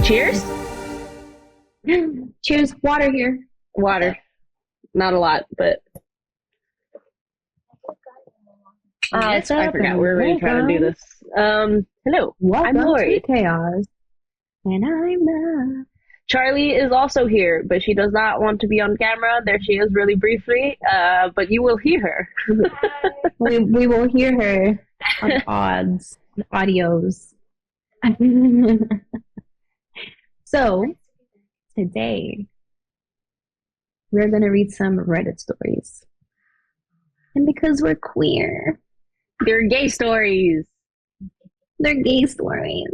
Cheers? Cheers. Water here. Water. Not a lot, but I forgot we're already trying to do this. Hello. Welcome I'm Lorrie. to Chaos. And I'm not. Charlie is also here, but she does not want to be on camera. There she is really briefly, but you will hear her. we will hear her on audios. So, today, we're going to read some Reddit stories. And because we're queer. They're gay stories. They're gay stories.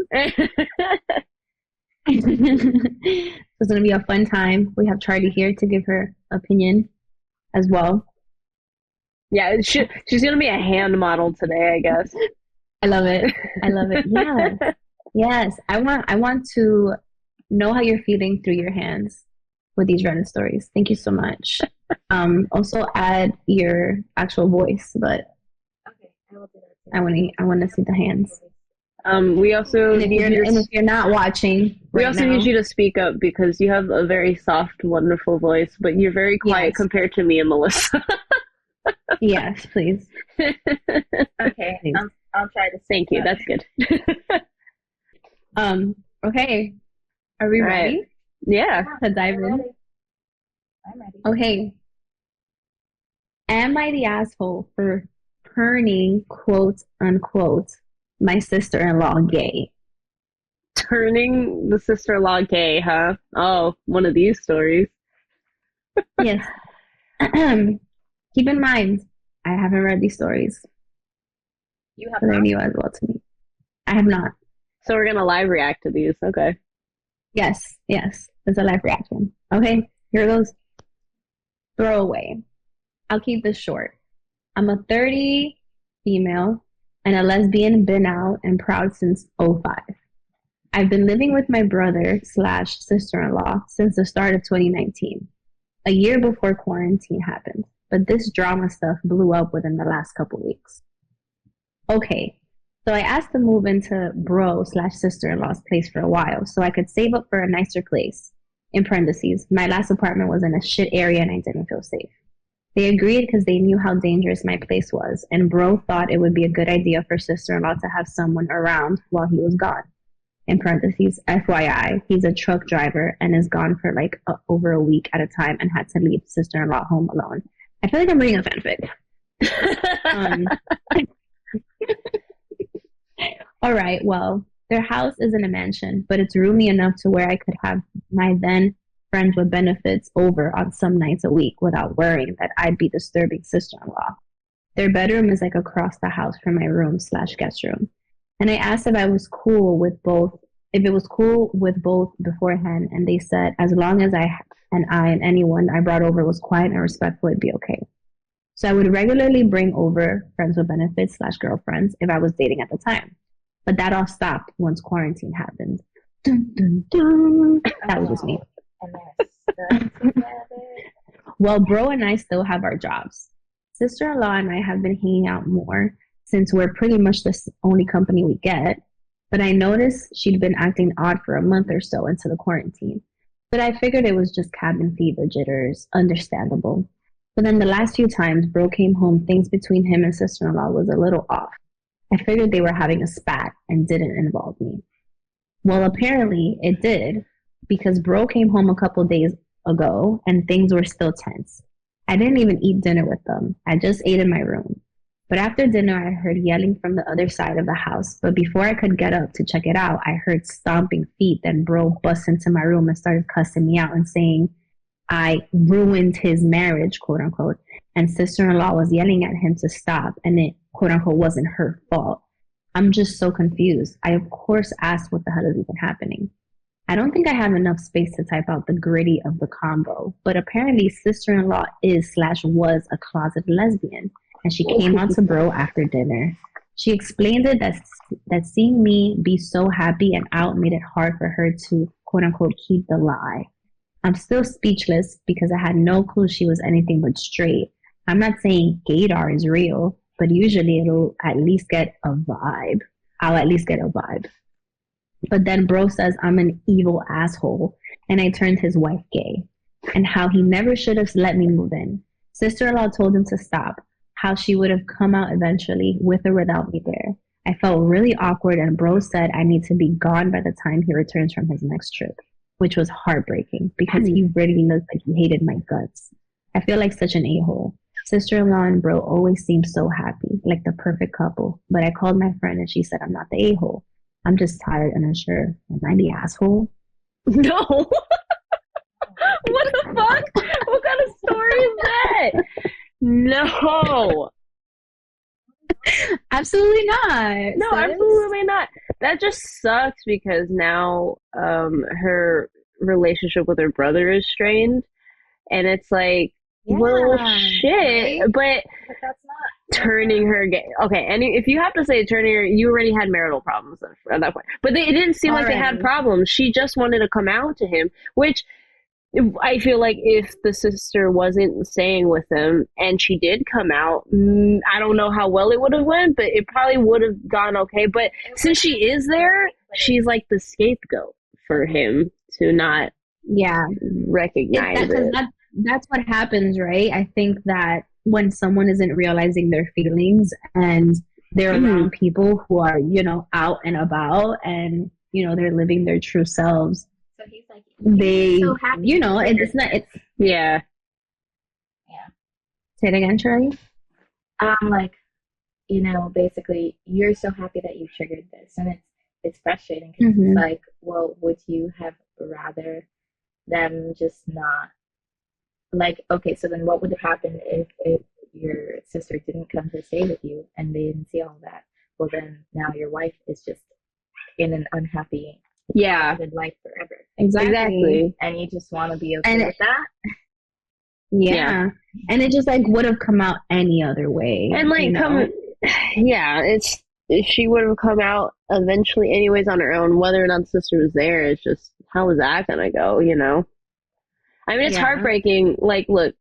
It's going to be a fun time. We have Charlie here to give her opinion as well. Yeah, she's going to be a hand model today, I guess. I love it. I love it. Yes. Yes. I want to know how you're feeling through your hands with these Reddit stories. Thank you so much. Also add your actual voice, but okay, I will do that. I want to see the hands. We also and if you're not watching, we also need you to speak up because you have a very soft, wonderful voice, but you're very quiet compared to me and Melissa. Yes, please. Okay, please. I'll try to. Thank you. That's good. Okay. Are we ready? Yeah. To dive in. I'm ready. Okay. Am I the asshole for turning, quote unquote, my sister-in-law gay? Turning the sister-in-law gay, huh? Oh, one of these stories. Yes. Keep in mind, I haven't read these stories. You have they're new as well to me. I have not. So we're gonna live react to these. Okay. Yes. It's a live reaction. Okay, here goes. Throwaway. I'll keep this short. I'm a 30 female and a lesbian, been out and proud since '05. I've been living with my brother / sister-in-law since the start of 2019, a year before quarantine happened. But this drama stuff blew up within the last couple weeks. Okay, so I asked to move into bro / sister-in-law's place for a while so I could save up for a nicer place. In parentheses, my last apartment was in a shit area and I didn't feel safe. They agreed because they knew how dangerous my place was, and bro thought it would be a good idea for sister-in-law to have someone around while he was gone. In parentheses, FYI, he's a truck driver and is gone for like over a week at a time and had to leave sister-in-law home alone. I feel like I'm reading a fanfic. All right, well, their house isn't a mansion, but it's roomy enough to where I could have my then friends with benefits over on some nights a week without worrying that I'd be disturbing sister-in-law. Their bedroom is like across the house from my room / guest room. And I asked if it was cool with both beforehand, and they said as long as I and anyone I brought over was quiet and respectful, it'd be okay. So I would regularly bring over friends with benefits / girlfriends if I was dating at the time. But that all stopped once quarantine happened. Dun, dun, dun. That was just me. And they're stuck together. Well, bro and I still have our jobs. Sister-in-law and I have been hanging out more since we're pretty much the only company we get. But I noticed she'd been acting odd for a month or so into the quarantine. But I figured it was just cabin fever jitters, understandable. But then the last few times bro came home, things between him and sister-in-law was a little off. I figured they were having a spat and didn't involve me. Well, apparently it did, because bro came home a couple days ago and things were still tense. I didn't even eat dinner with them. I just ate in my room. But after dinner, I heard yelling from the other side of the house. But before I could get up to check it out, I heard stomping feet. Then bro bust into my room and started cussing me out and saying I ruined his marriage, quote unquote. And sister-in-law was yelling at him to stop. And it, quote unquote, wasn't her fault. I'm just so confused. I, of course, asked what the hell is even happening. I don't think I have enough space to type out the gritty of the combo. But apparently sister-in-law is / was a closet lesbian. And she came out to bro after dinner. She explained it that seeing me be so happy and out made it hard for her to, quote unquote, keep the lie. I'm still speechless because I had no clue she was anything but straight. I'm not saying gaydar is real, but usually it'll at least get a vibe. I'll at least get a vibe. But then bro says I'm an evil asshole and I turned his wife gay and how he never should have let me move in. Sister-in-law told him to stop, how she would have come out eventually with or without me there. I felt really awkward and bro said I need to be gone by the time he returns from his next trip, which was heartbreaking because he really looked like he hated my guts. I feel like such an a-hole. Sister-in-law and bro always seem so happy, like the perfect couple. But I called my friend and she said I'm not the a-hole. I'm just tired and unsure. Am I the asshole? No. What the fuck? What kind of story is that? No. Absolutely not. No, sis. absolutely not. That just sucks because now her relationship with her brother is strained. And it's like, well, shit. right? But But that's not. turning her gay. Okay, and if you have to say turning her, you already had marital problems at that point. But it didn't seem like they had Already. problems. She just wanted to come out to him, which I feel like if the sister wasn't staying with him and she did come out, I don't know how well it would have went, but it probably would have gone okay. But since she is there, she's like the scapegoat for him to not Yeah. recognize it. That's what happens, right? I think that when someone isn't realizing their feelings and they're around people who are, out and about and, they're living their true selves, So he's like, they, so happy. it's not, it's, Yeah. say it again, Charlie. Like, basically, you're so happy that you triggered this, and it's frustrating because Mhm. it's like, well, would you have rather them just not like? Okay, so then what would have happened if your sister didn't come to stay with you and they didn't see all that? Well, then now your wife is just in an unhappy, Yeah. good life forever, Exactly. and you just want to be okay And with that. Yeah. And it just like would have come out any other way. And like it's she would have come out eventually anyways on her own, whether or not the sister was there. It's just how was that gonna go, I mean, it's Yeah. heartbreaking. Like, look,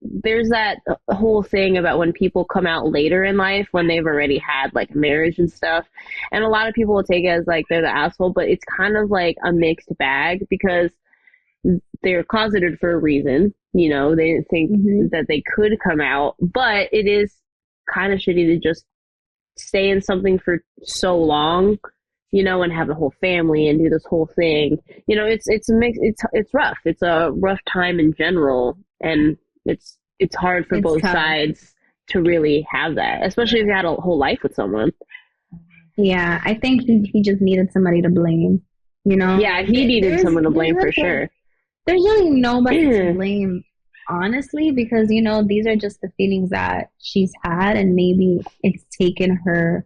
there's that whole thing about when people come out later in life when they've already had like marriage and stuff, and a lot of people will take it as like they're the asshole, but it's kind of like a mixed bag because they're closeted for a reason. They didn't think that they could come out, but it is kind of shitty to just stay in something for so long, and have a whole family and do this whole thing. It's a mix. It's rough. It's a rough time in general, and it's hard for It's both tough. sides to really have that, especially if you had a whole life with someone. Yeah, I think he just needed somebody to blame, Yeah, he needed There's- someone to blame for there's like- sure. There's really nobody to blame, honestly, because, these are just the feelings that she's had, and maybe it's taken her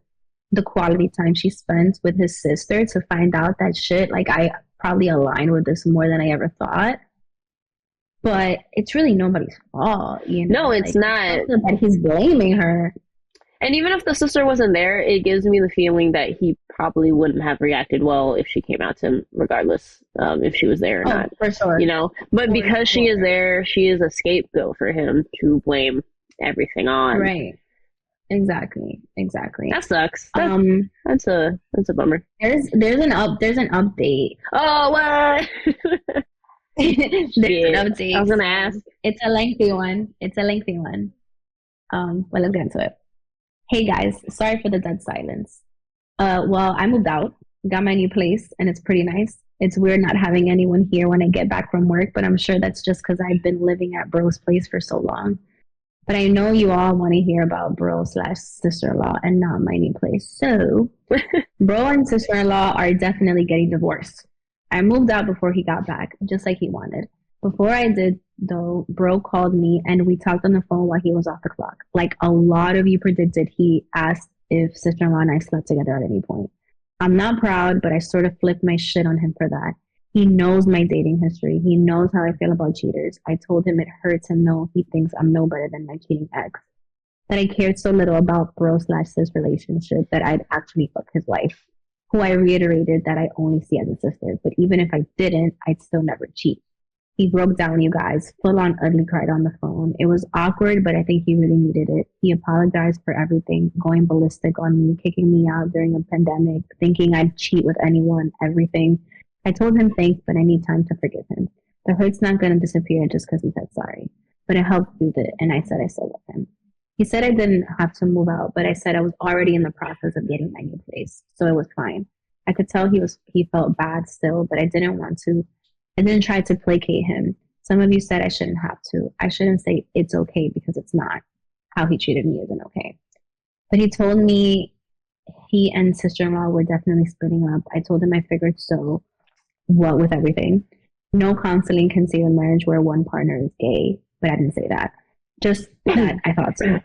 the quality time she spent with his sister to find out that shit. Like, I probably aligned with this more than I ever thought. But it's really nobody's fault, No, it's not. It's not that he's blaming her. And even if the sister wasn't there, it gives me the feeling that he probably wouldn't have reacted well if she came out to him, regardless if she was there or not. For sure. But For because she is sure. there, she is a scapegoat for him to blame everything on. Right. Exactly. That sucks. That's a bummer. There's an update. Oh, what? There's an update. I was gonna ask. It's a lengthy one. Well, let's get into it. Hey guys, sorry for the dead silence. Well, I moved out, got my new place, and it's pretty nice. It's weird not having anyone here when I get back from work, but I'm sure that's just because I've been living at bro's place for so long. But I know you all want to hear about bro/sister-in-law and not my new place. So, bro and sister-in-law are definitely getting divorced. I moved out before he got back, just like he wanted. Before I did, though, bro called me and we talked on the phone while he was off the clock. Like a lot of you predicted, he asked if sister-in-law and I slept together at any point. I'm not proud, but I sort of flipped my shit on him for that. He knows my dating history. He knows how I feel about cheaters. I told him it hurt to know he thinks I'm no better than my cheating ex. That I cared so little about bro/sis relationship that I'd actually fuck his wife, who I reiterated that I only see as a sister. But even if I didn't, I'd still never cheat. He broke down, you guys, full on ugly cried on the phone. It was awkward, but I think he really needed it. He apologized for everything, going ballistic on me, kicking me out during a pandemic, thinking I'd cheat with anyone, everything. I told him thanks, but I need time to forgive him. The hurt's not going to disappear just because he said sorry. But it helped soothe it, and I said I still love him. He said I didn't have to move out, but I said I was already in the process of getting my new place, so it was fine. I could tell he felt bad still, but I didn't want to. I didn't try to placate him. Some of you said I shouldn't have to. I shouldn't say it's okay because it's not. How he treated me isn't okay. But he told me he and sister-in-law were definitely splitting up. I told him I figured so. What with everything? No counseling can save a marriage where one partner is gay, but I didn't say that. Just that I thought so.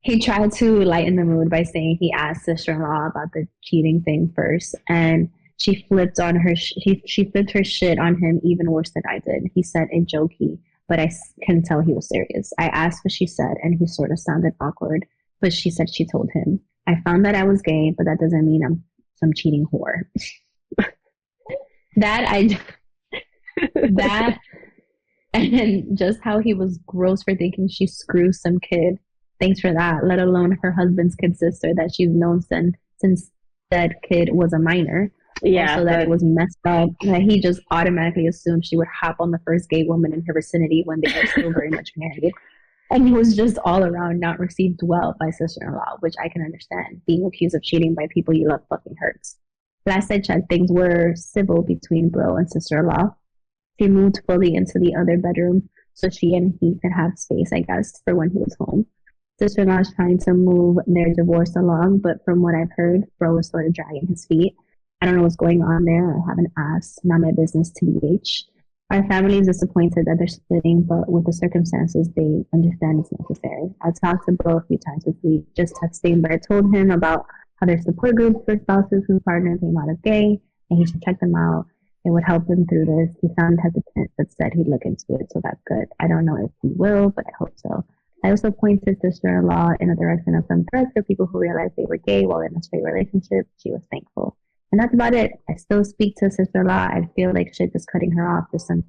He tried to lighten the mood by saying he asked sister-in-law about the cheating thing first, and she flipped her shit on him even worse than I did. He said it jokey, but I can tell he was serious. I asked what she said, and he sort of sounded awkward, but she said she told him. I found that I was gay, but that doesn't mean I'm some cheating whore. that and just how he was gross for thinking she screws some kid. Thanks for that, let alone her husband's kid sister that she's known since that kid was a minor. Yeah. Also that it was messed up. That he just automatically assumed she would hop on the first gay woman in her vicinity when they were still very much married. And he was just all around not received well by sister-in-law, which I can understand. Being accused of cheating by people you love fucking hurts. Last I checked, things were civil between bro and sister-in-law. She moved fully into the other bedroom so she and he could have space, I guess, for when he was home. Sister-in-law is trying to move their divorce along, but from what I've heard, bro is sort of dragging his feet. I don't know what's going on there. I haven't asked. Not my business, TBH. Our family is disappointed that they're splitting, but with the circumstances, they understand it's necessary. I talked to bro a few times this week, just texting, but I told him about how there's support groups for spouses whose partner came out as gay, and he should check them out. It would help him through this. He sounded hesitant, but said he'd look into it, so that's good. I don't know if he will, but I hope so. I also pointed sister-in-law in the direction of some threats for people who realized they were gay while in a straight relationship. She was thankful. And that's about it. I still speak to sister-in-law. I feel like shit is cutting her off, just some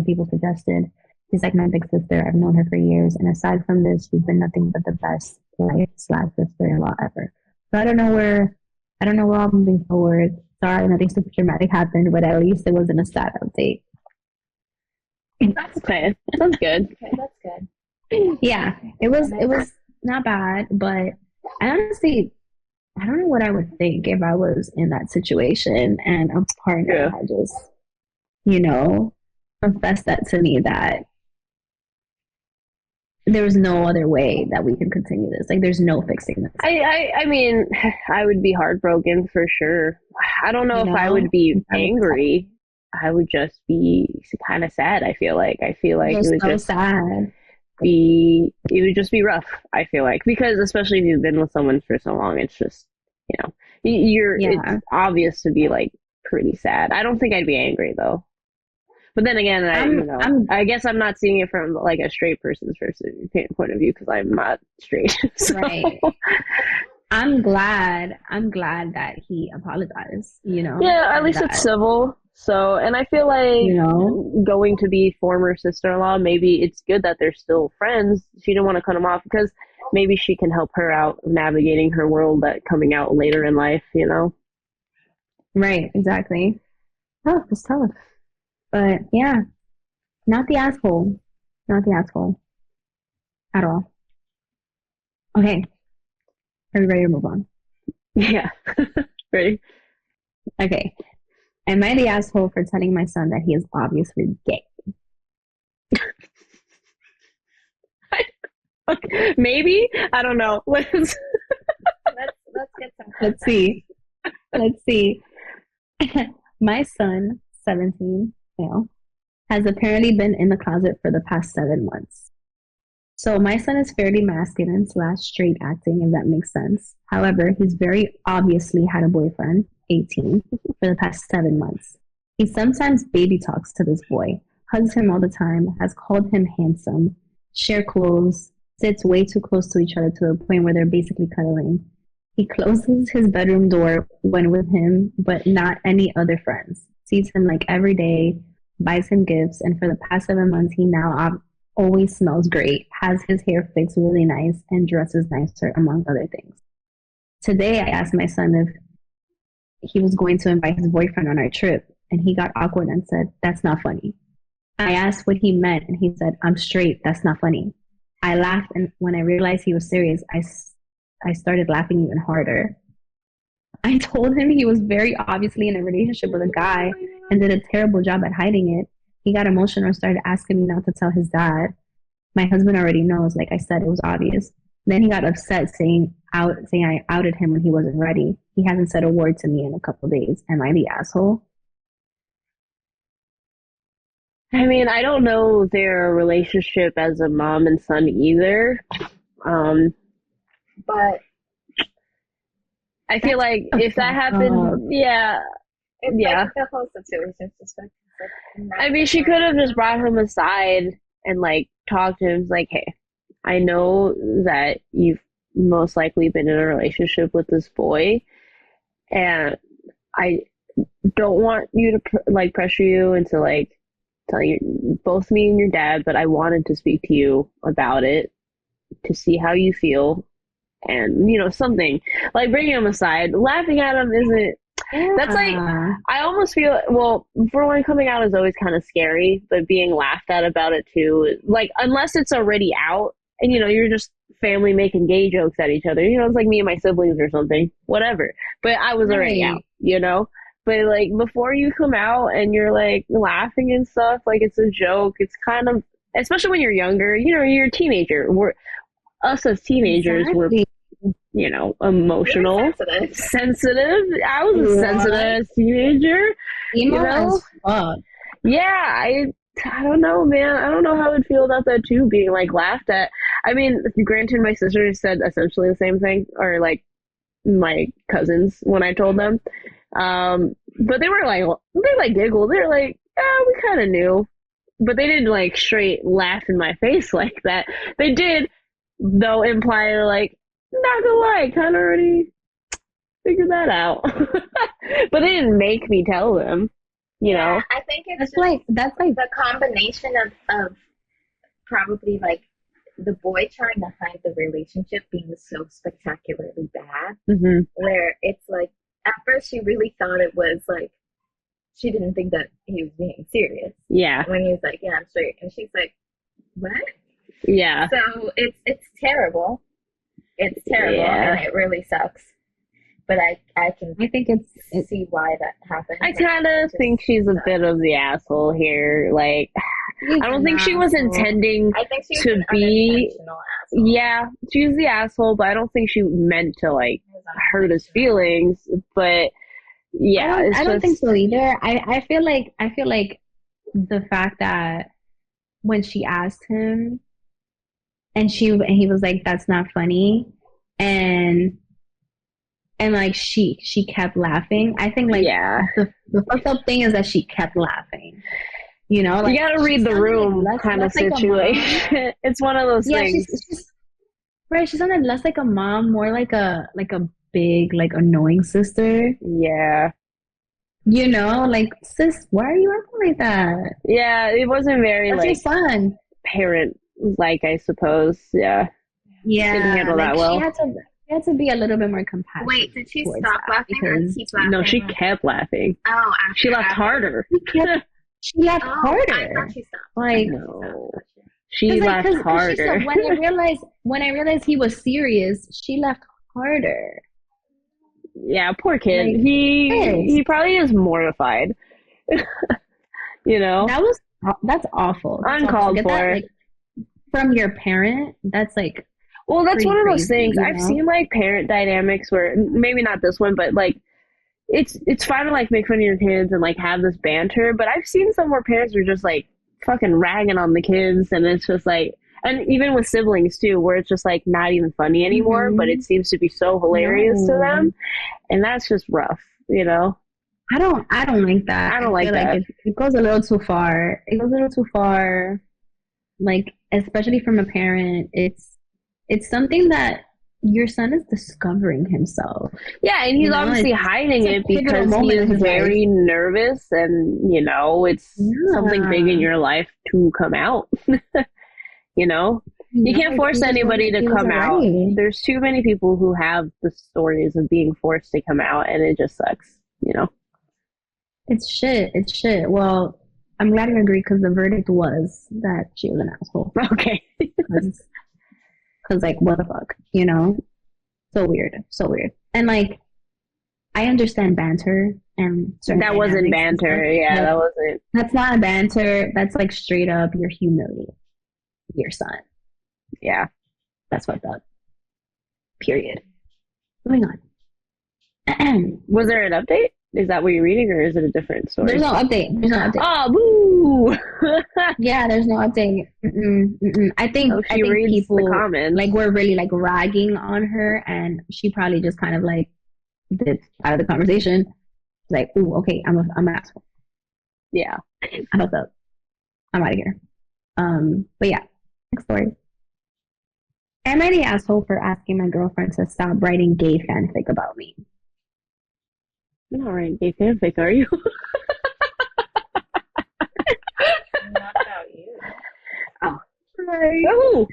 people suggested. She's like my big sister. I've known her for years. And aside from this, she's been nothing but the best wife/sister-in-law ever. So I don't know where I'm moving forward. Sorry, nothing super dramatic happened, but at least it wasn't a sad update. That's okay. That's good. Okay, that's good. Yeah, it was not bad, but I honestly I don't know what I would think if I was in that situation and a partner had just, confessed that to me that there was no other way that we can continue this. Like, there's no fixing this. I mean, I would be heartbroken for sure. I don't know if I would be angry. I would just be kind of sad. I feel like it would so just sad. it would just be rough. I feel like, because especially if you've been with someone for so long, it's just, it's obvious to be like pretty sad. I don't think I'd be angry though. But then again, I guess I'm not seeing it from like a straight person's point of view because I'm not straight. So. Right. I'm glad that he apologized, Yeah, at least it's civil. So, and I feel like, going to be former sister-in-law, maybe it's good that they're still friends. She didn't want to cut him off because maybe she can help her out navigating her world that coming out later in life, Right, exactly. Oh, it's tough. But yeah, not the asshole at all. Okay. Are we ready to move on? Yeah. Ready? Okay. Am I the asshole for telling my son that he is obviously gay? Okay. Maybe? I don't know. Let's get some context. Let's see. My son, 17, has apparently been in the closet for the past 7 months. So my son is fairly masculine / straight acting, if that makes sense. However, he's very obviously had a boyfriend, 18, for the past 7 months. He sometimes baby talks to this boy, hugs him all the time, has called him handsome, share clothes, sits way too close to each other to the point where they're basically cuddling. He closes his bedroom door when with him, but not any other friends. Sees him like every day, buys him gifts, and for the past 7 months, he now always smells great, has his hair fixed really nice, and dresses nicer, among other things. Today, I asked my son if he was going to invite his boyfriend on our trip, and he got awkward and said, "That's not funny." I asked what he meant, and he said, "I'm straight, that's not funny." I laughed, and when I realized he was serious, I started laughing even harder. I told him he was very obviously in a relationship with a guy and did a terrible job at hiding it. He got emotional and started asking me not to tell his dad. My husband already knows, like I said, it was obvious. Then he got upset saying I outed him when he wasn't ready. He hasn't said a word to me in a couple of days. Am I the asshole? I mean, I don't know their relationship as a mom and son either. But I feel like if that happened, yeah, it's yeah. like the whole situation just like I mean, she could have just brought him aside and like talked to him. Like, hey, I know that you've most likely been in a relationship with this boy, and I don't want you to like pressure you into like telling you, both me and your dad, but I wanted to speak to you about it to see how you feel, and something like bringing him aside. Laughing at him isn't. Yeah. That's like, I almost feel, well, for one, coming out is always kind of scary, but being laughed at about it too, like, unless it's already out and, you're just family making gay jokes at each other, it's like me and my siblings or something, whatever. But I was already out, But, like, before you come out and you're, like, laughing and stuff, like, it's a joke, it's kind of, especially when you're younger, you're a teenager. Us as teenagers, exactly. Emotional, sensitive. I was a sensitive teenager. As fuck. Yeah, I don't know, man. I don't know how I'd feel about that too, being like laughed at. I mean, granted, my sister said essentially the same thing, or like my cousins when I told them. But they were like, they like giggled. They were like, "Yeah, we kind of knew," but they didn't like straight laugh in my face like that. They did, though, imply like, not gonna lie, kind of already figured that out. But they didn't make me tell them, I think it's that's like the combination of probably like the boy trying to hide the relationship being so spectacularly bad, where it's like at first she really thought it was like she didn't think that he was being serious. Yeah. When he was like, "Yeah, I'm straight," and she's like, "What?" Yeah. So it's terrible. It's terrible, and it really sucks. But I think it's see why that happened. I kind of think she's a bit of the asshole here. Like, I don't think she was intending to be. Asshole. Yeah, she's the asshole, but I don't think she meant to like hurt his feelings. But yeah, I don't think so either. I feel like the fact that when she asked him, and he was like, "That's not funny," and like she kept laughing. I think like the fucked up thing is that she kept laughing. Like, you gotta read the room kind of situation. It's one of those things. Right, she sounded less like a mom, more like a big, like, annoying sister. Yeah. Like, sis, why are you acting like that? Yeah, it wasn't very That's like your son. Parent, like, I suppose. Yeah. Yeah. Didn't handle that well. She had to be a little bit more compassionate. Wait, did she stop laughing or keep laughing? No, she kept laughing. Oh, she laughed harder. She laughed harder. I thought she stopped. Like, no. She laughed harder. She said, when I realized he was serious, she laughed harder. Yeah, poor kid. Like, he probably is mortified. That's awful. Uncalled for. That, like, from your parent, that's like. Well, that's one of those things. You know? I've seen like parent dynamics where maybe not this one, but like it's fine to like make fun of your kids and like have this banter. But I've seen some where parents are just like fucking ragging on the kids, and it's just like, and even with siblings too, where it's just like not even funny anymore, but it seems to be so hilarious to them, and that's just rough, I don't like that. I don't like that. Like it goes a little too far. It goes a little too far, like, especially from a parent. It's something that your son is discovering himself. Yeah, and he's obviously hiding it because he is very nervous, and it's something big in your life to come out. You can't force anybody to come out. There's too many people who have the stories of being forced to come out, and it just sucks. It's shit. It's shit. Well, I'm glad you agree, because the verdict was that she was an asshole. Okay. Because, like, what the fuck, So weird. So weird. And, like, I understand banter and that wasn't banter. Yeah, that wasn't. That's not banter. That's, like, straight up, you're humiliating your son. Yeah. That's fucked up. Period. Moving on. Was there an update? Is that what you're reading, or is it a different story? There's no update. Oh, boo! Yeah, there's no update. I think people the comments. Like, we're really like ragging on her, and she probably just kind of like did out of the conversation. Like, ooh, okay, I'm an asshole. Yeah, I felt up. I'm out of here. But yeah, next story. Am I the asshole for asking my girlfriend to stop writing gay fanfic about me? You're not writing gay fanfic, are you? Not about you. Oh. Right. Oh.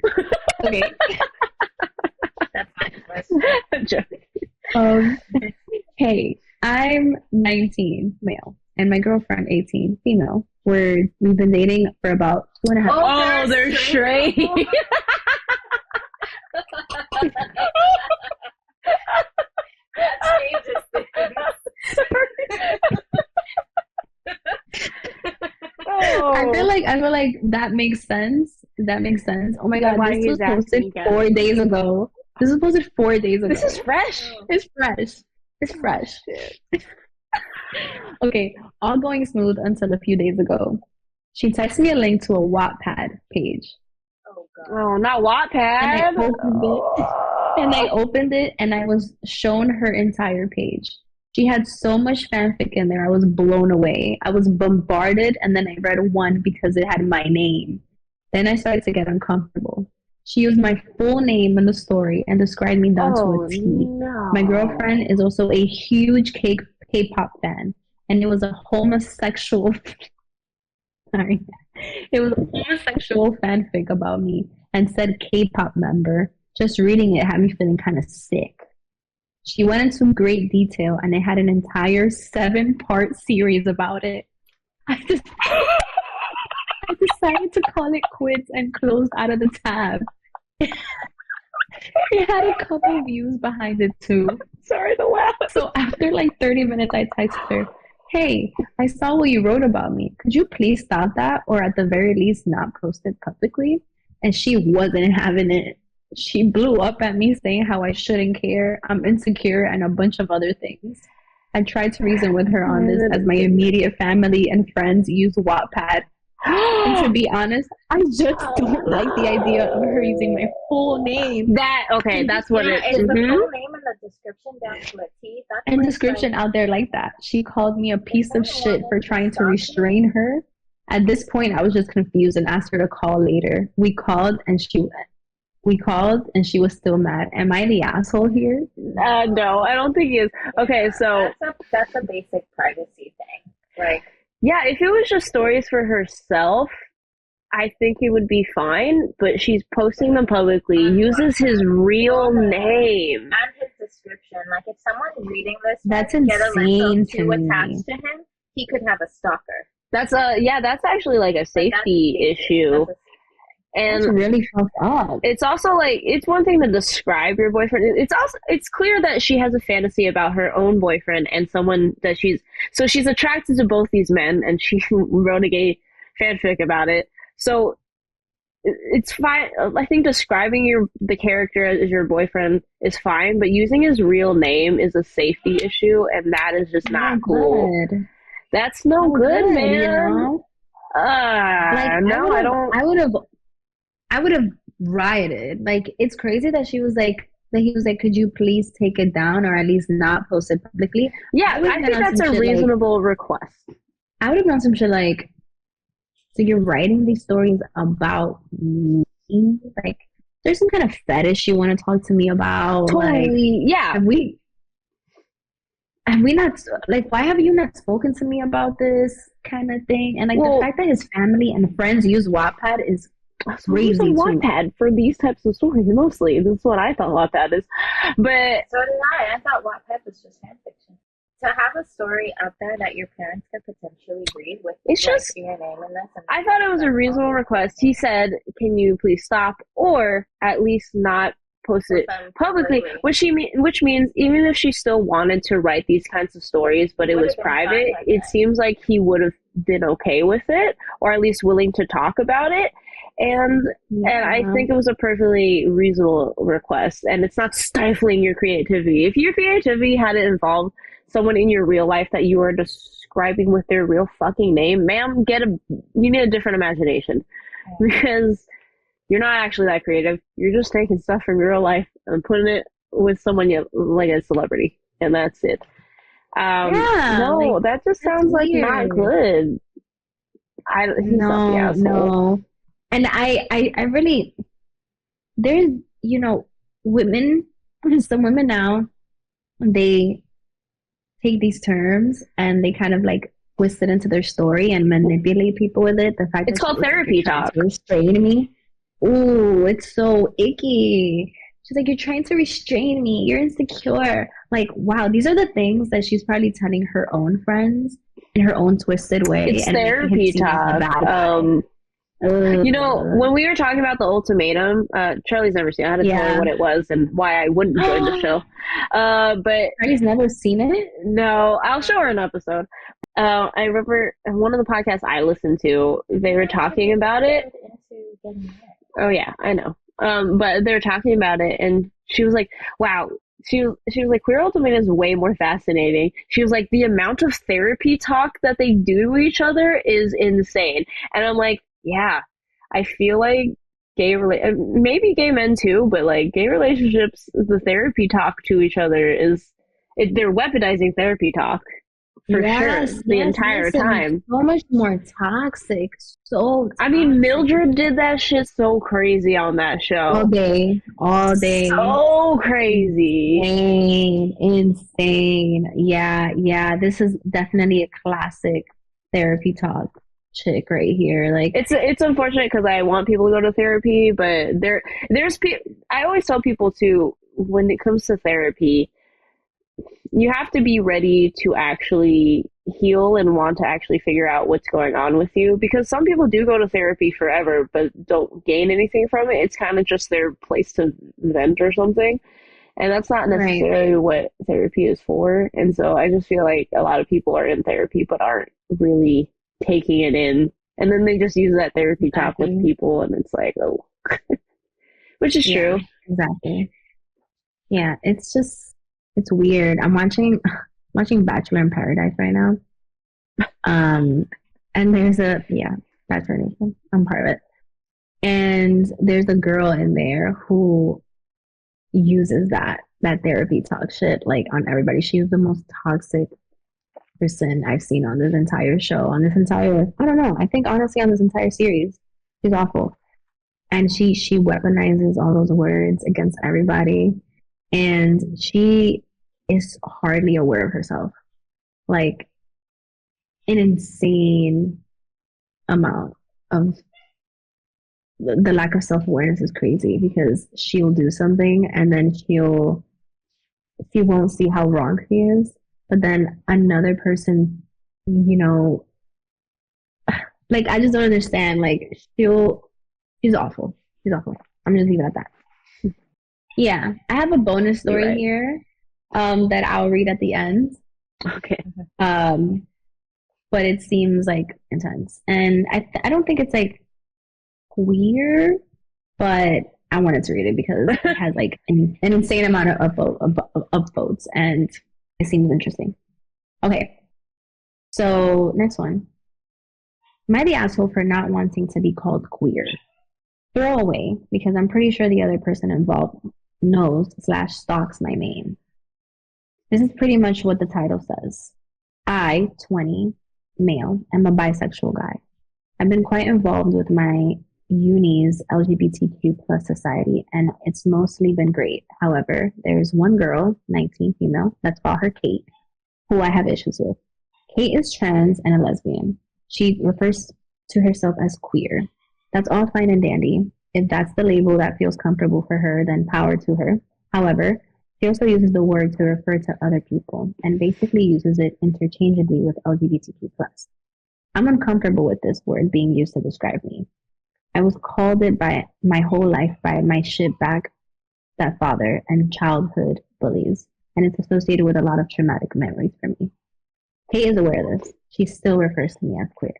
Okay. That's my question. I'm joking. Hey, I'm 19, male, and my girlfriend, 18, female. We've been dating for about 2.5 Oh, they're straight. I feel like that makes sense. That makes sense. Oh my god, this was posted 4 days ago. This was posted 4 days ago. This is fresh. It's fresh. It's fresh. Okay, all going smooth until a few days ago. She texted me a link to a Wattpad page. Oh god. Oh, not Wattpad. And I opened it and I was shown her entire page. She had so much fanfic in there. I was blown away. I was bombarded, and then I read one because it had my name. Then I started to get uncomfortable. She used my full name in the story and described me down to a T. No. My girlfriend is also a huge K-pop fan, and it was a homosexual sorry. It was a homosexual fanfic about me and said K-pop member. Just reading it had me feeling kind of sick. She went into great detail, and I had an entire 7-part series about it. I decided to call it quits and closed out of the tab. It had a couple views behind it too. Sorry to laugh. So after like 30 minutes, I texted her, "Hey, I saw what you wrote about me. Could you please stop that, or at the very least not post it publicly?" And she wasn't having it. She blew up at me saying how I shouldn't care, I'm insecure, and a bunch of other things. I tried to reason with her on this, as my immediate family and friends use Wattpad. And to be honest, I just don't like the idea of her using my full name. That's what it is. Is the full name in the description down to a T? And description out there like that. She called me a piece of shit for trying to restrain her. At this point, I was just confused and asked her to call later. We called and she was still mad. Am I the asshole here? No, I don't think he is. Okay, so that's a basic privacy thing. Like, yeah, if it was just stories for herself, I think it would be fine. But she's posting them publicly, uses his real name and his description. Like, if someone reading this, that's insane to me. Attached to him, he could have a stalker. That's actually like a safety issue. And it's really fucked up. It's also like, it's one thing to describe your boyfriend. It's clear that she has a fantasy about her own boyfriend and someone that she's attracted to both these men, and she wrote a gay fanfic about it. So it's fine. I think describing the character as your boyfriend is fine, but using his real name is a safety issue, and that is just not cool. Good. That's no good, man. You know? I would have rioted. Like, it's crazy that he was like, could you please take it down, or at least not post it publicly? Yeah, I think that's a reasonable request. I would have done some shit like, so you're writing these stories about me? Like, there's some kind of fetish you want to talk to me about. Like, Totally. Yeah. have we not, like, why have you not spoken to me about this kind of thing? And like Well, the fact that his family and friends use Wattpad is so I use crazy too. Wattpad for these types of stories mostly. This is what I thought Wattpad is. But So did I. I thought Wattpad was just fan fiction. To have a story out there that your parents could potentially read with it's like just, your name in this. And I thought it was a reasonable request. He said, "Can you please stop, or at least not post it publicly?" Which means even if she still wanted to write these kinds of stories, but it was private, it seems like he would have been okay with it, or at least willing to talk about it. And I think it was a perfectly reasonable request, and it's not stifling your creativity. If your creativity had involved someone in your real life that you are describing with their real fucking name, ma'am, you need a different imagination, because you're not actually that creative. You're just taking stuff from your real life and putting it with someone you like, a celebrity, and that's it. No, like, that just sounds like not good. No. And I really, there's, women, some women now, they take these terms and they kind of like twist it into their story and manipulate people with it. The fact it's called therapy talk. Restrain me. Ooh, it's so icky. She's like, you're trying to restrain me. You're insecure. Like, wow, these are the things that she's probably telling her own friends in her own twisted way. It's therapy talk. When we were talking about the ultimatum, Charlie's never seen it. I had to tell her what it was and why I wouldn't join the show. But Charlie's never seen it? No, I'll show her an episode. I remember one of the podcasts I listened to, they were talking about it. Oh yeah, I know. But they were talking about it, and she was like, wow. She was like, Queer Ultimatum is way more fascinating. She was like, the amount of therapy talk that they do to each other is insane. And I'm like, yeah, I feel like maybe gay men too, but like gay relationships, the therapy talk to each other they're weaponizing therapy talk for sure the entire time. So much more toxic. I mean, Mildred did that shit so crazy on that show. All day. So crazy. Insane. Yeah. This is definitely a classic therapy talk chick right here. Like, it's unfortunate because I want people to go to therapy, but I always tell people too, when it comes to therapy, you have to be ready to actually heal and want to actually figure out what's going on with you, because some people do go to therapy forever but don't gain anything from it. It's kind of just their place to vent or something, and that's not necessarily what therapy is for. And so I just feel like a lot of people are in therapy but aren't really taking it in, and then they just use that therapy talk with people, and it's like, oh. Which is true. Exactly. Yeah, it's weird. I'm watching Bachelor in Paradise right now. And there's Bachelor Nation. I'm part of it. And there's a girl in there who uses that therapy talk shit like on everybody. She's the most toxic person I've seen on this entire show, I don't know, I think honestly on this entire series. She's awful. And she weaponizes all those words against everybody. And she is hardly aware of herself. Like, an insane amount of the lack of self-awareness is crazy, because she'll do something and then she won't see how wrong she is, but then another person, like, I just don't understand. Like, she's awful. I'm just leaving it at that. Yeah, I have a bonus story here that I'll read at the end. Okay. But it seems like intense, and I don't think it's like queer, but I wanted to read it because it has like an insane amount of votes, and it seems interesting. Okay, so next one. Am I the asshole for not wanting to be called queer? Throw away, because I'm pretty sure the other person involved knows/stalks my name. This is pretty much what the title says. I, 20, male, am a bisexual guy. I've been quite involved with my uni's LGBTQ plus society, and it's mostly been great. However, there's one girl, 19 female, let's call her Kate, who I have issues with. Kate is trans and a lesbian. She refers to herself as queer. That's all fine and dandy. If that's the label that feels comfortable for her, then power to her. However, she also uses the word to refer to other people and basically uses it interchangeably with LGBTQ+. I'm uncomfortable with this word being used to describe me. I was called it by my whole life by my shitbag stepfather and childhood bullies, and it's associated with a lot of traumatic memories for me. Kate is aware of this. She still refers to me as queer.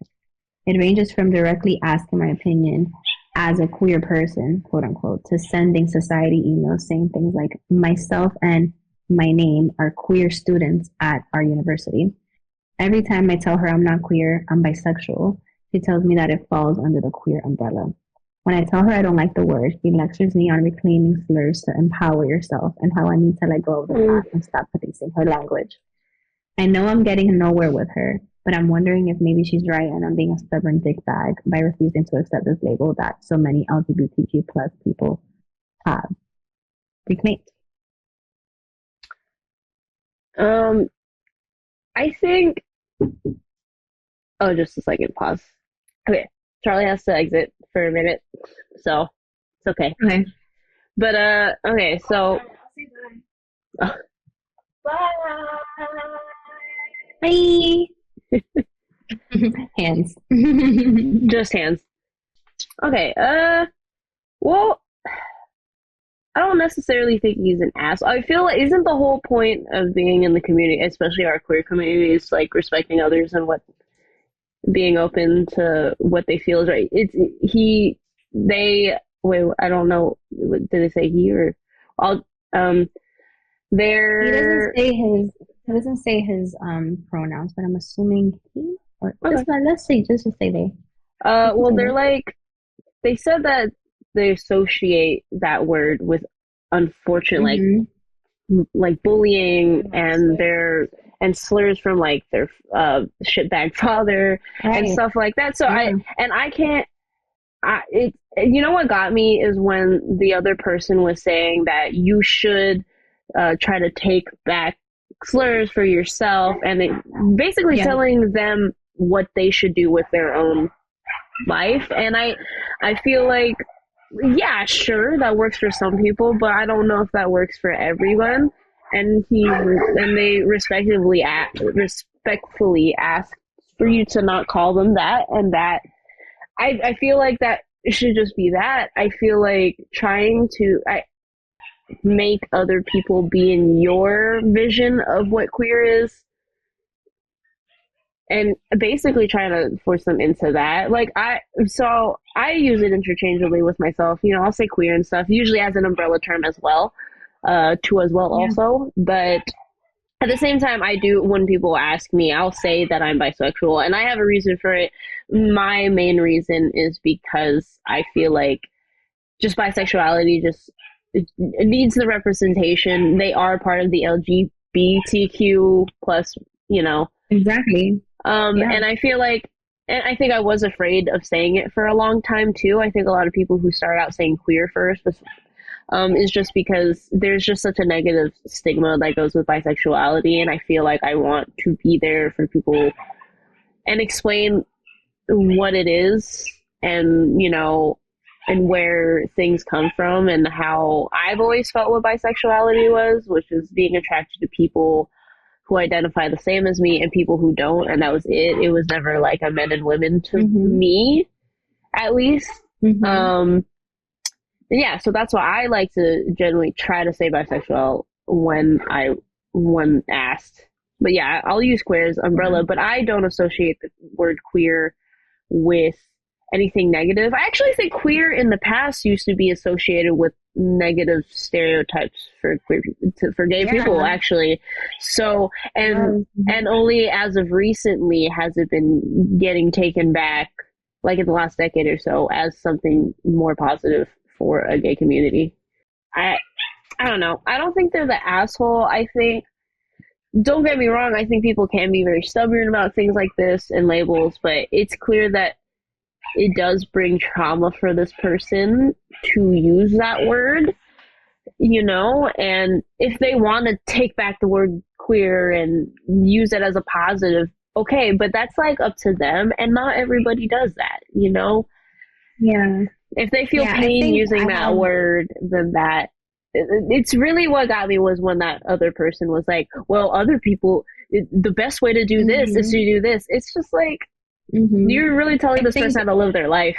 It ranges from directly asking my opinion as a queer person, quote unquote, to sending society emails saying things like, myself and my name are queer students at our university. Every time I tell her I'm not queer, I'm bisexual, she tells me that it falls under the queer umbrella. When I tell her I don't like the word, she lectures me on reclaiming slurs to empower yourself and how I need to let go of the past and stop policing her language. I know I'm getting nowhere with her, but I'm wondering if maybe she's right and I'm being a stubborn dickbag by refusing to accept this label that so many LGBTQ plus people have reclaimed. I think. Oh, just a second. Pause. Okay, Charlie has to exit for a minute, so it's okay. Okay. But okay, so. Bye. Bye. Hands. Just hands. Okay, well, I don't necessarily think he's an asshole. I feel like isn't the whole point of being in the community, especially our queer community, is like respecting others and what being open to what they feel is right. Wait, I don't know. Did they say he or all? They're He doesn't say his pronouns, but I'm assuming he or okay. let's say just to say they. Well, they're like they said that they associate that word with unfortunate like bullying and slurs from like their shitbag father and stuff like that. So I can't. You know what got me is when the other person was saying that you should try to take back slurs for yourself, and basically telling them what they should do with their own life. And I feel like, yeah, sure, that works for some people, but I don't know if that works for everyone. And they respectfully ask for you to not call them that, and that I feel like that should just be that. I feel like trying to make other people be in your vision of what queer is and basically trying to force them into that. Like I use it interchangeably with myself. You know, I'll say queer and stuff, usually as an umbrella term as well, also. But at the same time, I do, when people ask me, I'll say that I'm bisexual, and I have a reason for it. My main reason is because I feel like just bisexuality it needs the representation. They are part of the LGBTQ plus, you know. Exactly. And I feel like, and I think I was afraid of saying it for a long time too. I think a lot of people who start out saying queer first is just because there's just such a negative stigma that goes with bisexuality, and I feel like I want to be there for people and explain what it is, and you know, and where things come from, and how I've always felt what bisexuality was, which is being attracted to people who identify the same as me and people who don't, and that was it. It was never like a men and women to me, at least. Yeah, so that's why I like to generally try to say bisexual when asked. But yeah, I'll use queer as umbrella, but I don't associate the word queer with anything negative. I actually think queer in the past used to be associated with negative stereotypes for gay people, actually. So and only as of recently has it been getting taken back, like in the last decade or so, as something more positive for a gay community. I don't know. I don't think they're the asshole. I think, don't get me wrong, I think people can be very stubborn about things like this and labels, but it's clear that it does bring trauma for this person to use that word, you know, and if they want to take back the word queer and use it as a positive, okay, but that's like up to them, and not everybody does that, you know. Yeah. If they feel pain using that word, then it's really what got me was when that other person was like, well, other people, the best way to do this is to do this. It's just like, you're really telling this person how to live their life.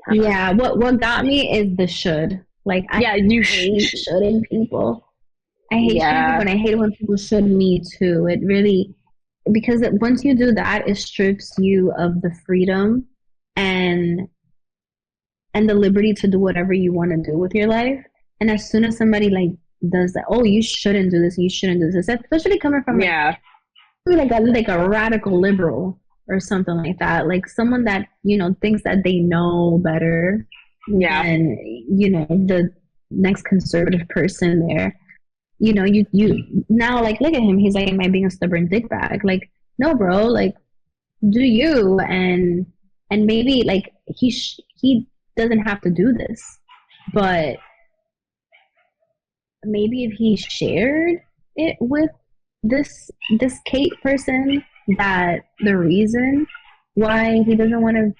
What got me is the should. Like, I hate shoulding people. I hate shoulding people, and I hate when people should me too. It really, because once you do that, it strips you of the freedom and the liberty to do whatever you want to do with your life. And as soon as somebody like does that, oh, you shouldn't do this, you shouldn't do this, especially coming from like a radical liberal or something like that, like someone that, you know, thinks that they know better than, you know, the next conservative person there. You know, you now, like, look at him, he's like, am I being a stubborn dickbag? Like, no, bro, like, do you, and maybe like he doesn't have to do this, but maybe if he shared it with this Kate person, that the reason why he doesn't want to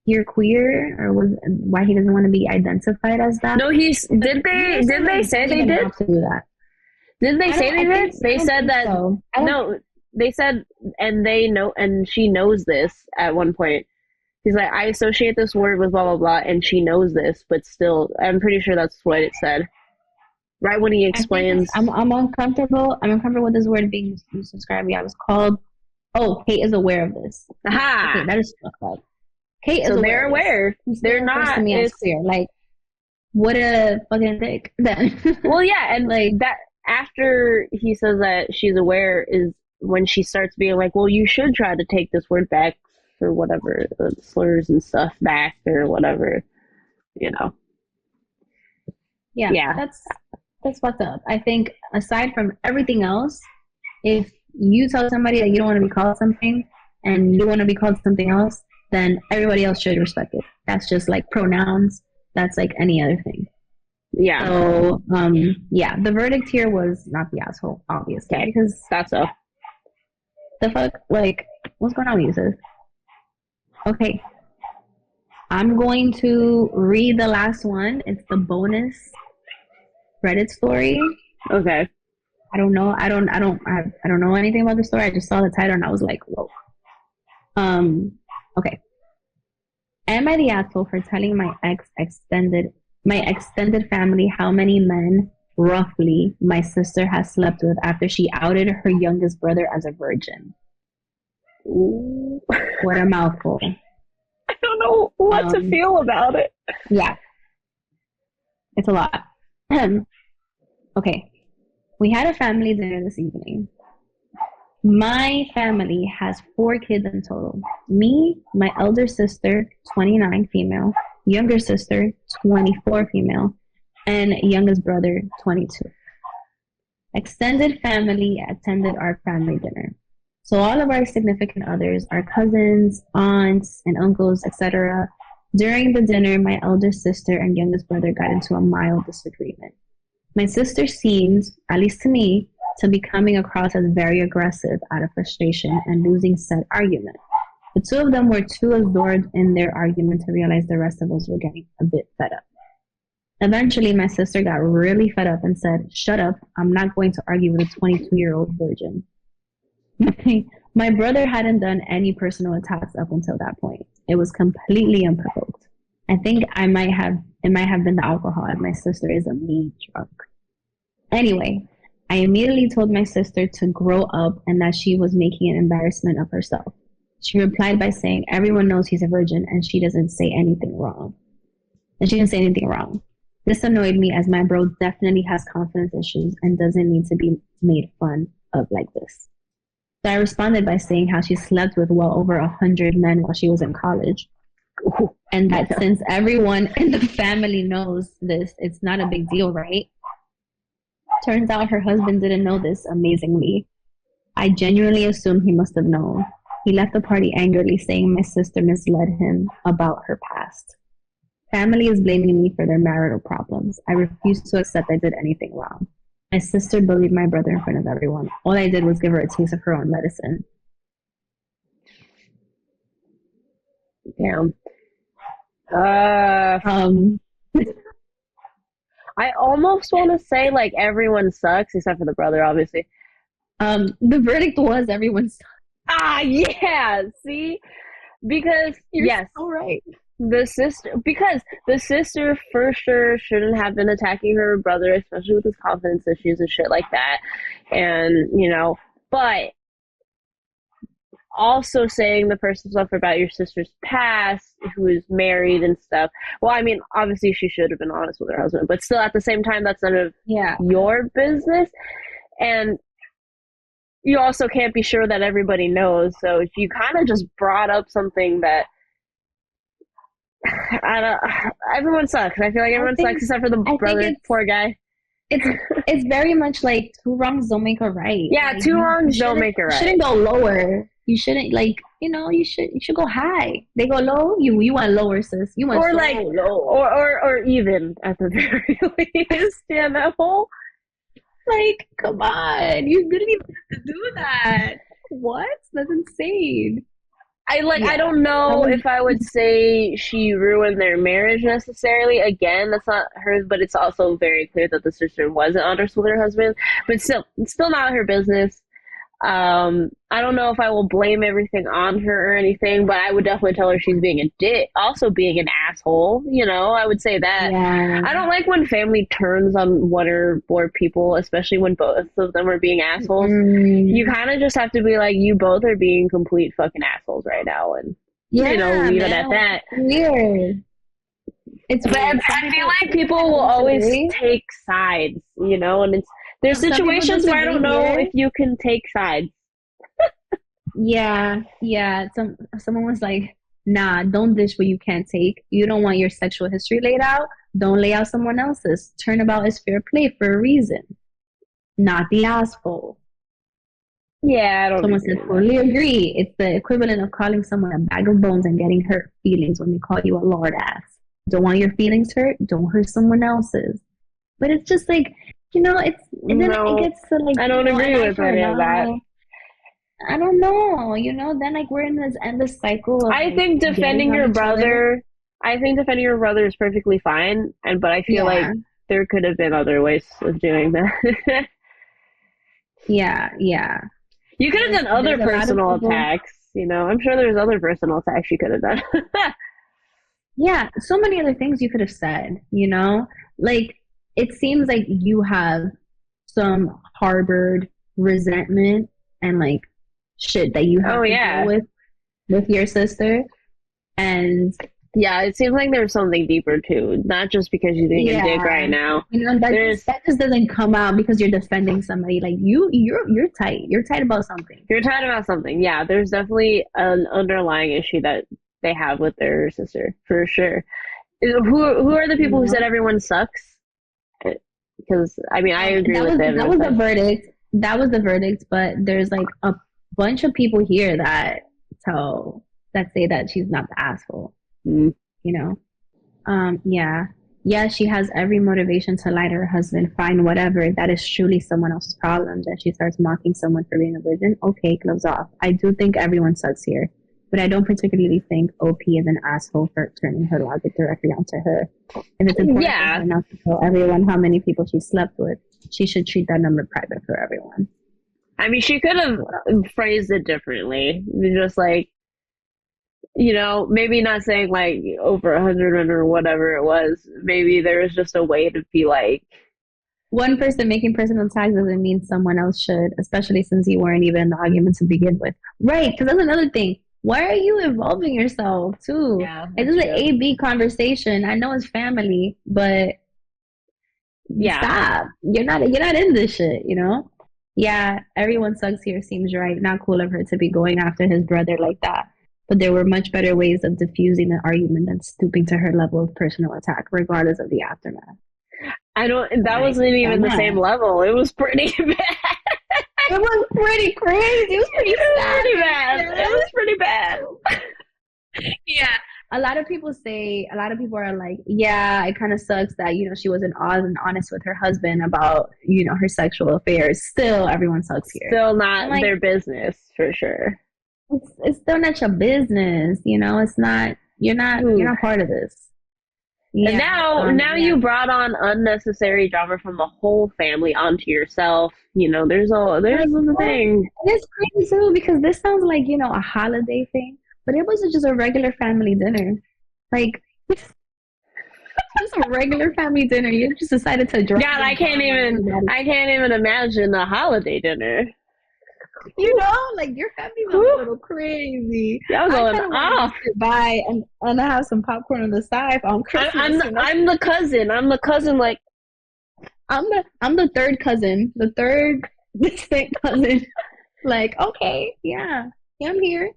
hear queer, or why he doesn't want to be identified as that. No, did they say they did have to do that? Didn't they say they did? They said that. No, they said, and they know, and she knows this at one point. He's like, I associate this word with blah blah blah, and she knows this, but still, I'm pretty sure that's what it said. Right when he explains, I'm uncomfortable. I'm uncomfortable with this word being described. Yeah, it was called. Oh, Kate is aware of this. Aha! Okay, that is fucked up. Kate is so aware. They're aware. They're not. To me as queer. Like, what a fucking dick. Then. Well, yeah, and like that. After he says that she's aware is when she starts being like, well, you should try to take this word back for whatever, slurs and stuff back or whatever, you know. Yeah. That's fucked up. I think aside from everything else, if you tell somebody that you don't want to be called something and you want to be called something else, then everybody else should respect it. That's just like pronouns. That's like any other thing. Yeah. So, the verdict here was not the asshole, obviously. Okay. Because that's so. The fuck? Like, what's going on with you, sis? Okay. I'm going to read the last one. It's the bonus Reddit story. Okay. I don't know. I don't know anything about the story. I just saw the title and I was like, whoa. Okay. Am I the asshole for telling my extended family how many men, roughly, my sister has slept with after she outed her youngest brother as a virgin? Ooh. What a mouthful. I don't know what to feel about it. Yeah. It's a lot. Okay. We had a family dinner this evening. My family has 4 kids in total. Me, my elder sister, 29, female, younger sister, 24, female, and youngest brother, 22. Extended family attended our family dinner. So all of our significant others, our cousins, aunts, and uncles, etc. During the dinner, my elder sister and youngest brother got into a mild disagreement. My sister seemed, at least to me, to be coming across as very aggressive out of frustration and losing said argument. The two of them were too absorbed in their argument to realize the rest of us were getting a bit fed up. Eventually, my sister got really fed up and said, "Shut up, I'm not going to argue with a 22-year-old virgin." My brother hadn't done any personal attacks up until that point. It was completely unprovoked. I think it might have been the alcohol, and my sister is a mean drunk. Anyway, I immediately told my sister to grow up and that she was making an embarrassment of herself. She replied by saying, "Everyone knows he's a virgin and she didn't say anything wrong." This annoyed me as my bro definitely has confidence issues and doesn't need to be made fun of like this. So I responded by saying how she slept with well over 100 men while she was in college. And that since everyone in the family knows this, it's not a big deal, right? Turns out her husband didn't know this, amazingly. I genuinely assume he must have known. He left the party angrily, saying my sister misled him about her past. Family is blaming me for their marital problems. I refuse to accept I did anything wrong. My sister bullied my brother in front of everyone. All I did was give her a taste of her own medicine. Damn. Um, I almost want to say like everyone sucks except for the brother, obviously. the verdict was everyone's. Yeah. See, because You're yes, so right. because the sister for sure shouldn't have been attacking her brother, especially with his confidence issues and shit like that. And but also saying the personal stuff about your sister's past, who is married and stuff. Well, I mean, obviously she should have been honest with her husband, but still at the same time, that's none of your business. And you also can't be sure that everybody knows. So if you kind of just brought up something that everyone sucks. I feel like everyone sucks except for the brother, poor guy. It's very much like two wrongs don't make a right. Yeah, like, two wrongs don't make a right. You shouldn't go lower. You shouldn't you should go high. They go low, you want lower, sis. You want or like low. Or even at the very least. Yeah, that whole like, come on. You didn't even have to do that. What? That's insane. I don't know if I would say she ruined their marriage necessarily. Again, that's not hers, but it's also very clear that the sister wasn't honest with her husband. But still, it's still not her business. I don't know if I will blame everything on her or anything, but I would definitely tell her she's being a dick, also being an asshole. I would say that. Yeah. I don't like when family turns on one or more people, especially when both of them are being assholes. You kind of just have to be like, you both are being complete fucking assholes right now, and leave it at that. Weird. It's bad. I feel like people will always take sides, and there's situations where I don't know if you can take sides. Yeah. Someone was like, nah, don't dish what you can't take. You don't want your sexual history laid out. Don't lay out someone else's. Turnabout is fair play for a reason. Not the asshole. Yeah, I don't Someone said, fully agree. It's the equivalent of calling someone a bag of bones and getting hurt feelings when they call you a lord ass. Don't want your feelings hurt? Don't hurt someone else's. But it's just like, it gets to like, I don't agree with any of that. I don't know, then like we're in this endless cycle of, I think defending your brother is perfectly fine, but I feel like there could have been other ways of doing that. Yeah. You could have done other personal attacks, I'm sure there's other personal attacks you could have done. Yeah, so many other things you could have said, like it seems like you have some harbored resentment and like shit that you have to deal with your sister. And yeah, it seems like there's something deeper too, not just because you're being a dick right now. That just doesn't come out because you're defending somebody. Like you're tight. You're tight about something. You're tight about something. Yeah, there's definitely an underlying issue that they have with their sister for sure. Who are the people who said everyone sucks? Because I mean, I agree with them. That was the verdict. That was the verdict. But there's like a bunch of people here that say that she's not the asshole. Yeah, she has every motivation to lie to her husband. Fine, whatever. That is truly someone else's problem. That she starts mocking someone for being a virgin. Okay, gloves off. I do think everyone sucks here, but I don't particularly think OP is an asshole for turning her logic directly onto her. If it's important for her not to tell everyone how many people she slept with, she should treat that number private for everyone. I mean, she could have phrased it differently. Just like, maybe not saying like over 100 or whatever it was. Maybe there was just a way to be like, one person making personal attacks doesn't mean someone else should, especially since you weren't even in the argument to begin with. Right, because that's another thing. Why are you involving yourself too? Yeah, this is an A-B conversation. I know it's family, but stop. You're not in this shit, Yeah, everyone sucks here seems right. Not cool of her to be going after his brother like that. But there were much better ways of diffusing the argument than stooping to her level of personal attack, regardless of the aftermath. That wasn't even the same level. It was pretty bad. It was pretty crazy. It was pretty sad. Pretty bad. It was pretty bad. Yeah. A lot of people are like, yeah, it kind of sucks that, she wasn't honest with her husband about, her sexual affairs. Still, everyone sucks here. Still not their business, for sure. It's still not your business. It's not, you're not part of this. Yeah. And now you brought on unnecessary drama from the whole family onto yourself. There's a thing. It's crazy too, because this sounds like, a holiday thing. But it wasn't just a regular family dinner. Like, just a regular family dinner. You just decided to drop. God, I can't even imagine a holiday dinner. Like your family was a little crazy. Y'all going off. By and I have some popcorn on the side on Christmas. I'm the cousin. I'm the cousin. Like, I'm the third cousin, the third distant cousin. Like, okay, yeah, I'm here.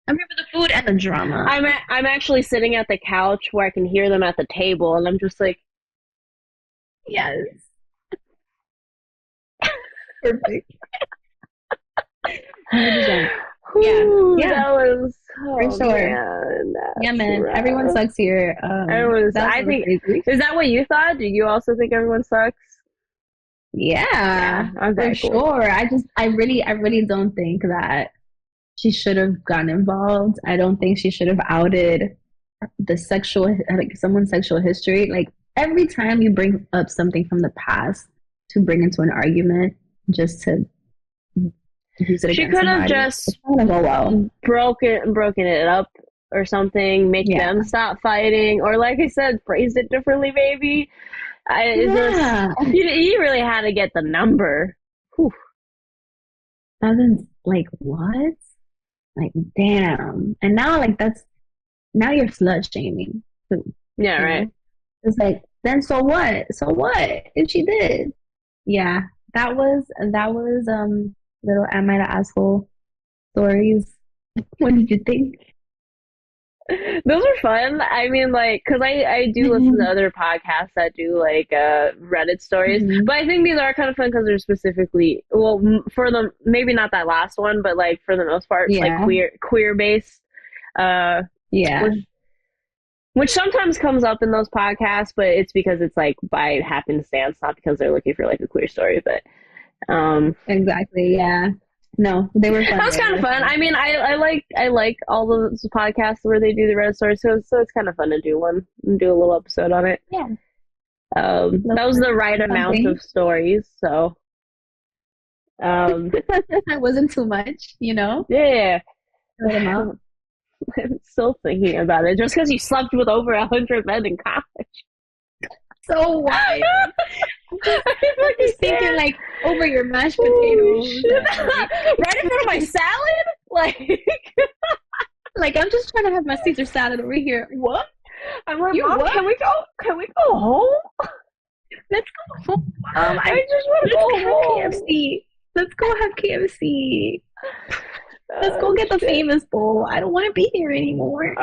I'm here for the food and the drama. I'm actually sitting at the couch where I can hear them at the table, and I'm just like, yes, perfect. 100%. Yeah, that was for sure. Man, rough. Everyone sucks here. I think crazy. Is that what you thought? Did you also think everyone sucks? Yeah, for sure. I really don't think that she should have gotten involved. I don't think she should have outed someone's sexual history. Like, every time you bring up something from the past to bring into an argument just to use it against she could have just broken it up or something, make them stop fighting, or like I said, phrase it differently maybe. You really had to get the number. Whew. Like, what? Like, damn. And now, now you're slut shaming too. Yeah, right. It's like, then so what? So what if she did? Yeah, that was little Am I the Asshole stories. What did you think? Those are fun. I mean, like, because I do listen to other podcasts that do, like, Reddit stories. But I think these are kind of fun because they're specifically, well, for them, maybe not that last one, but, like, for the most part, like, queer-based. Which sometimes comes up in those podcasts, but it's because it's, like, by happenstance, not because they're looking for, like, a queer story. But, exactly, yeah. No, they were fun. That was kind of fun. I mean, I like all those podcasts where they do the Reddit stories, so it's kind of fun to do one and do a little episode on it. Yeah. That was the right amount of stories, so it wasn't too much, Yeah. I'm still thinking about it. Just because you slept with over 100 men in college. So what? I'm just thinking, like, over your mashed potatoes. Right in front of my salad? Like, I'm just trying to have my Caesar salad over here. What? I'm like, Mom, can we go home? Let's go home. I just want to go home. KFC. Let's go have KFC. Let's go get the famous bowl. I don't want to be here anymore.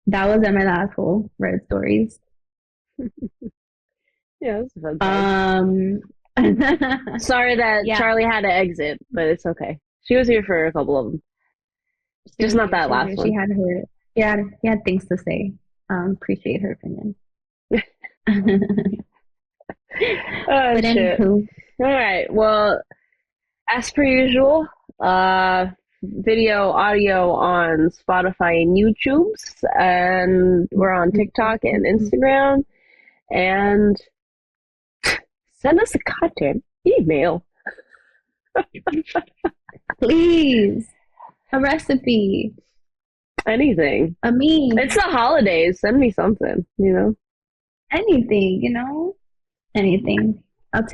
That was my last whole Reddit stories. Yeah, that's a fun time. Sorry that Charlie had to exit, but it's okay. She was here for a couple of them. Just not that last one. She had things to say. Appreciate her opinion. But anywho. All right. Well, as per usual, video, audio on Spotify and YouTube, and we're on TikTok and Instagram. And send us a content email. Please. A recipe. Anything. A meme. It's the holidays. Send me something, Anything, Anything.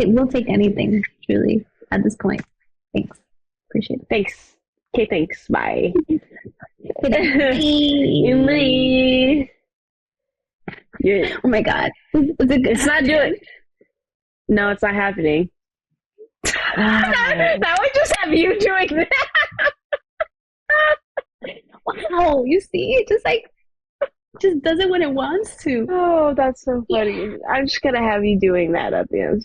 We'll take anything, truly, at this point. Thanks. Appreciate it. Thanks. Okay, thanks. Bye. Bye. Yeah. Oh my God. It's not doing. No, it's not happening. That would just have you doing that. Wow, you see, it just does it when it wants to. Oh, that's so funny. I'm just gonna have you doing that at the end.